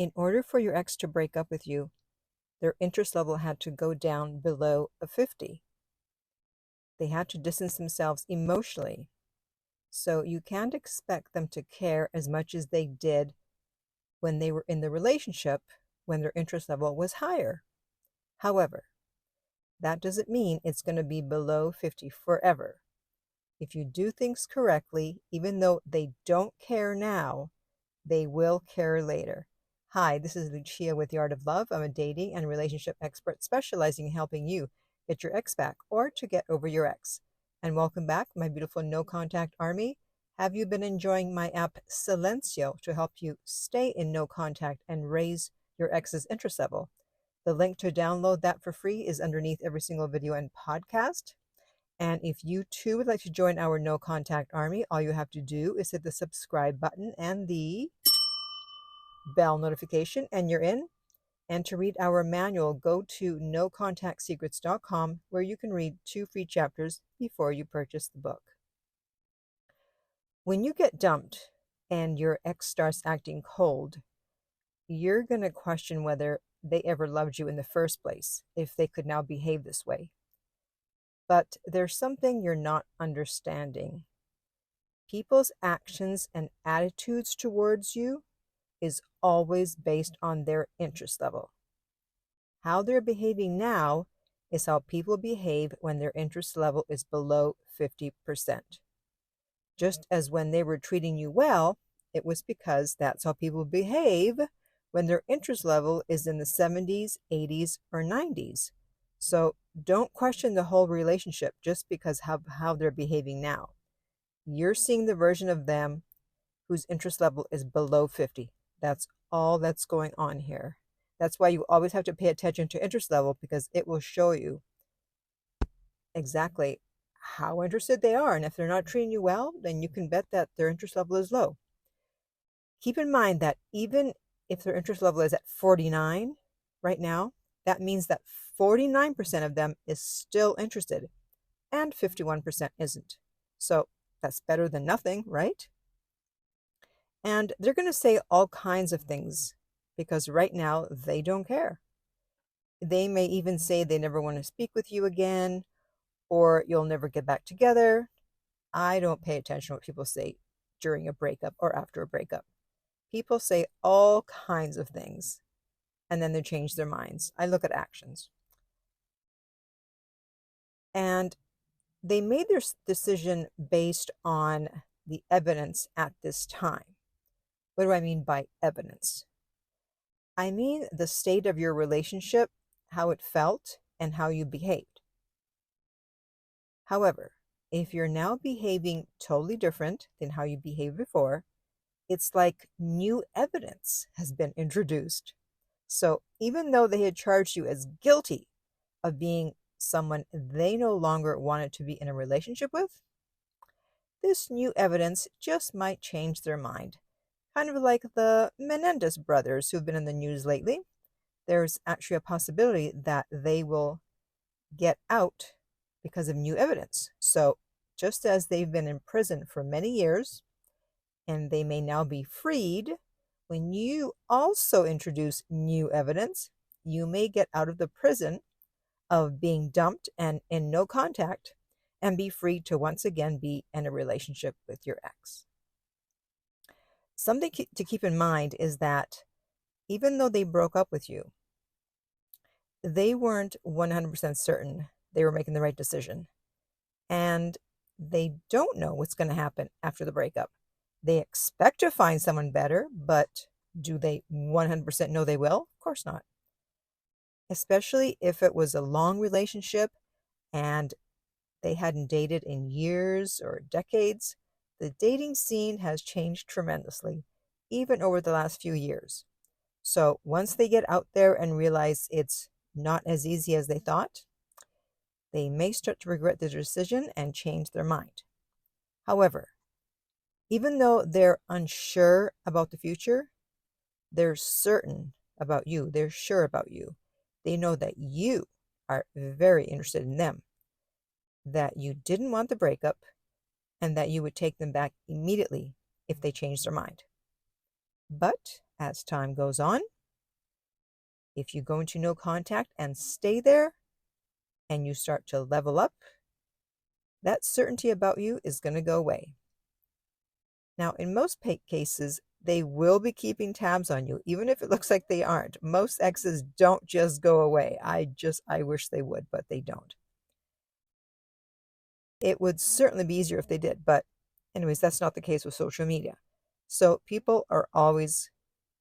In order for your ex to break up with you, their interest level had to go down below a 50. They had to distance themselves emotionally. So you can't expect them to care as much as they did when they were in the relationship when their interest level was higher. However, that doesn't mean it's going to be below 50 forever. If you do things correctly, even though they don't care now, they will care later. Hi, this is Lucia with The Art of Love. I'm a dating and relationship expert specializing in helping you get your ex back or to get over your ex. And welcome back, my beautiful no contact army. Have you been enjoying my app Silencio to help you stay in no contact and raise your ex's interest level? The link to download that for free is underneath every single video and podcast. And if you too would like to join our no contact army, all you have to do is hit the subscribe button and the bell notification and you're in. And to read our manual, go to nocontactsecrets.com where you can read 2 free chapters before you purchase the book. When you get dumped and your ex starts acting cold, you're going to question whether they ever loved you in the first place, if they could now behave this way. But there's something you're not understanding. People's actions and attitudes towards you is always based on their interest level. How they're behaving now is how people behave when their interest level is below 50%. Just as when they were treating you well, it was because that's how people behave when their interest level is in the 70s, 80s, or 90s. So don't question the whole relationship just because how they're behaving now. You're seeing the version of them whose interest level is below 50. That's all that's going on here. That's why you always have to pay attention to interest level, because it will show you exactly how interested they are. And if they're not treating you well, then you can bet that their interest level is low. Keep in mind that even if their interest level is at 49 right now, that means that 49% of them is still interested and 51% isn't. So that's better than nothing, right? And they're going to say all kinds of things because right now they don't care. They may even say they never want to speak with you again, or you'll never get back together. I don't pay attention to what people say during a breakup or after a breakup. People say all kinds of things and then they change their minds. I look at actions. And they made their decision based on the evidence at this time. What do I mean by evidence? I mean the state of your relationship, how it felt, and how you behaved. However, if you're now behaving totally different than how you behaved before, it's like new evidence has been introduced. So even though they had charged you as guilty of being someone they no longer wanted to be in a relationship with, this new evidence just might change their mind. Kind of like the Menendez brothers who've been in the news lately. There's actually a possibility that they will get out because of new evidence. So just as they've been in prison for many years, and they may now be freed, when you also introduce new evidence, you may get out of the prison of being dumped and in no contact and be free to once again be in a relationship with your ex. Something to keep in mind is that even though they broke up with you, they weren't 100% certain they were making the right decision. And they don't know what's going to happen after the breakup. They expect to find someone better, but do they 100% know they will? Of course not. Especially if it was a long relationship and they hadn't dated in years or decades. The dating scene has changed tremendously, even over the last few years. So once they get out there and realize it's not as easy as they thought, they may start to regret their decision and change their mind. However, even though they're unsure about the future, they're certain about you. They're sure about you. They know that you are very interested in them, that you didn't want the breakup, and that you would take them back immediately if they changed their mind. But as time goes on, if you go into no contact and stay there and you start to level up, that certainty about you is going to go away. Now, in most cases, they will be keeping tabs on you, even if it looks like they aren't. Most exes don't just go away. I wish they would, but they don't. It would certainly be easier if they did, but anyways, that's not the case with social media. So people are always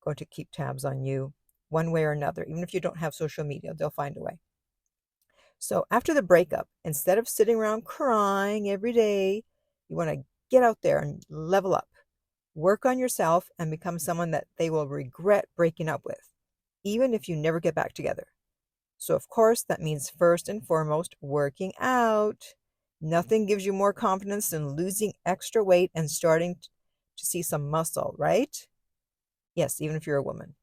going to keep tabs on you one way or another. Even if you don't have social media, they'll find a way. So after the breakup, instead of sitting around crying every day, you want to get out there and level up. Work on yourself and become someone that they will regret breaking up with, even if you never get back together. So, of course, that means first and foremost, working out. Nothing gives you more confidence than losing extra weight and starting to see some muscle, right? Yes, even if you're a woman.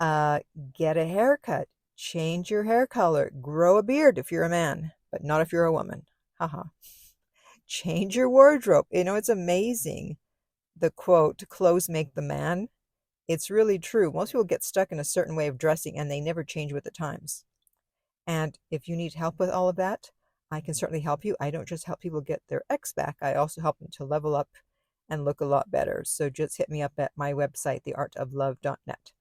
Get a haircut. Change your hair color. Grow a beard if you're a man, but not if you're a woman. Haha. Change your wardrobe. It's amazing. The quote, clothes make the man. It's really true. Most people get stuck in a certain way of dressing and they never change with the times. And if you need help with all of that, I can certainly help you. I don't just help people get their ex back. I also help them to level up and look a lot better. So just hit me up at my website, theartoflove.net.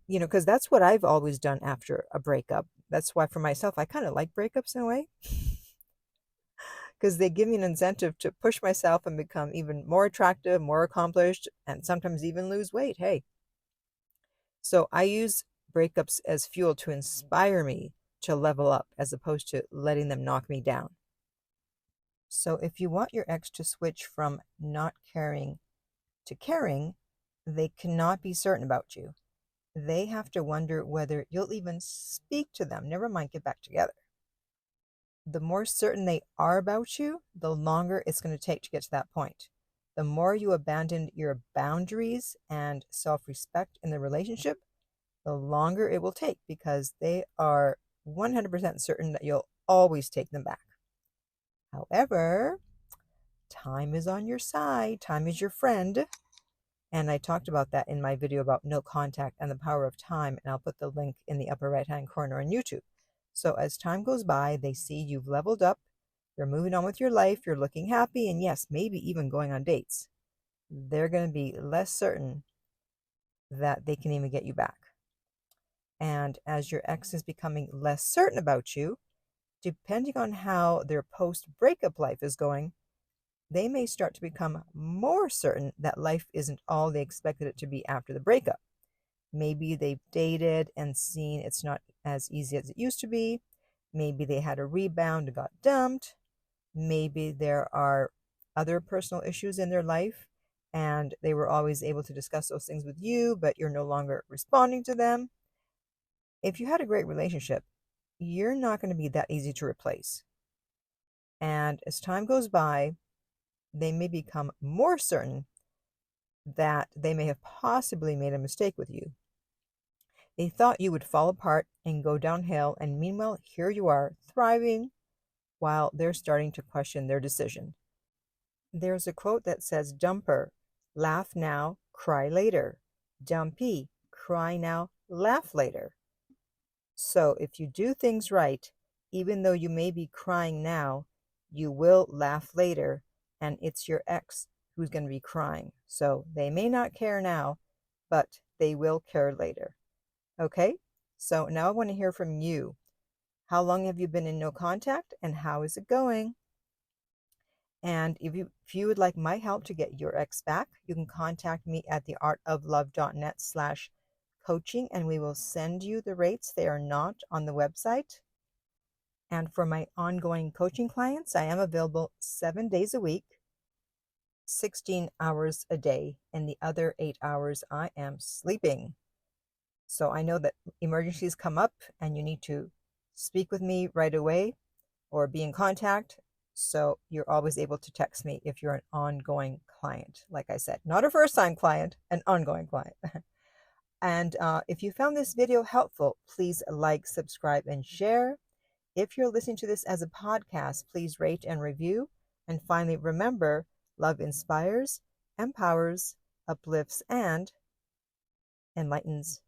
Because that's what I've always done after a breakup. That's why for myself, I kind of like breakups in a way. Because they give me an incentive to push myself and become even more attractive, more accomplished, and sometimes even lose weight. Hey. So I use breakups as fuel to inspire me to level up as opposed to letting them knock me down. So if you want your ex to switch from not caring to caring, they cannot be certain about you. They have to wonder whether you'll even speak to them. Never mind, get back together. The more certain they are about you, the longer it's going to take to get to that point. The more you abandon your boundaries and self-respect in the relationship, the longer it will take because they are 100% certain that you'll always take them back. However, time is on your side. Time is your friend. And I talked about that in my video about no contact and the power of time. And I'll put the link in the upper right-hand corner on YouTube. So as time goes by, they see you've leveled up, you're moving on with your life, you're looking happy, and yes, maybe even going on dates. They're going to be less certain that they can even get you back. And as your ex is becoming less certain about you, depending on how their post-breakup life is going, they may start to become more certain that life isn't all they expected it to be after the breakup. Maybe they've dated and seen it's not as easy as it used to be. Maybe they had a rebound and got dumped. Maybe there are other personal issues in their life and they were always able to discuss those things with you, but you're no longer responding to them. If you had a great relationship, you're not going to be that easy to replace. And as time goes by, they may become more certain that they may have possibly made a mistake with you. They thought you would fall apart and go downhill, and meanwhile, here you are, thriving, while they're starting to question their decision. There's a quote that says, "Dumper, laugh now, cry later. Dumpy, cry now, laugh later." So if you do things right, even though you may be crying now, you will laugh later, and it's your ex who's going to be crying. So they may not care now, but they will care later. Okay, so now I want to hear from you. How long have you been in no contact and how is it going? And if you would like my help to get your ex back, you can contact me at theartoflove.net/coaching and we will send you the rates. They are not on the website. And for my ongoing coaching clients, I am available 7 days a week, 16 hours a day, and the other 8 hours I am sleeping. So I know that emergencies come up and you need to speak with me right away or be in contact. So you're always able to text me if you're an ongoing client. Like I said, not a first-time client, an ongoing client. And if you found this video helpful, please like, subscribe, and share. If you're listening to this as a podcast, please rate and review. And finally, remember, love inspires, empowers, uplifts, and enlightens.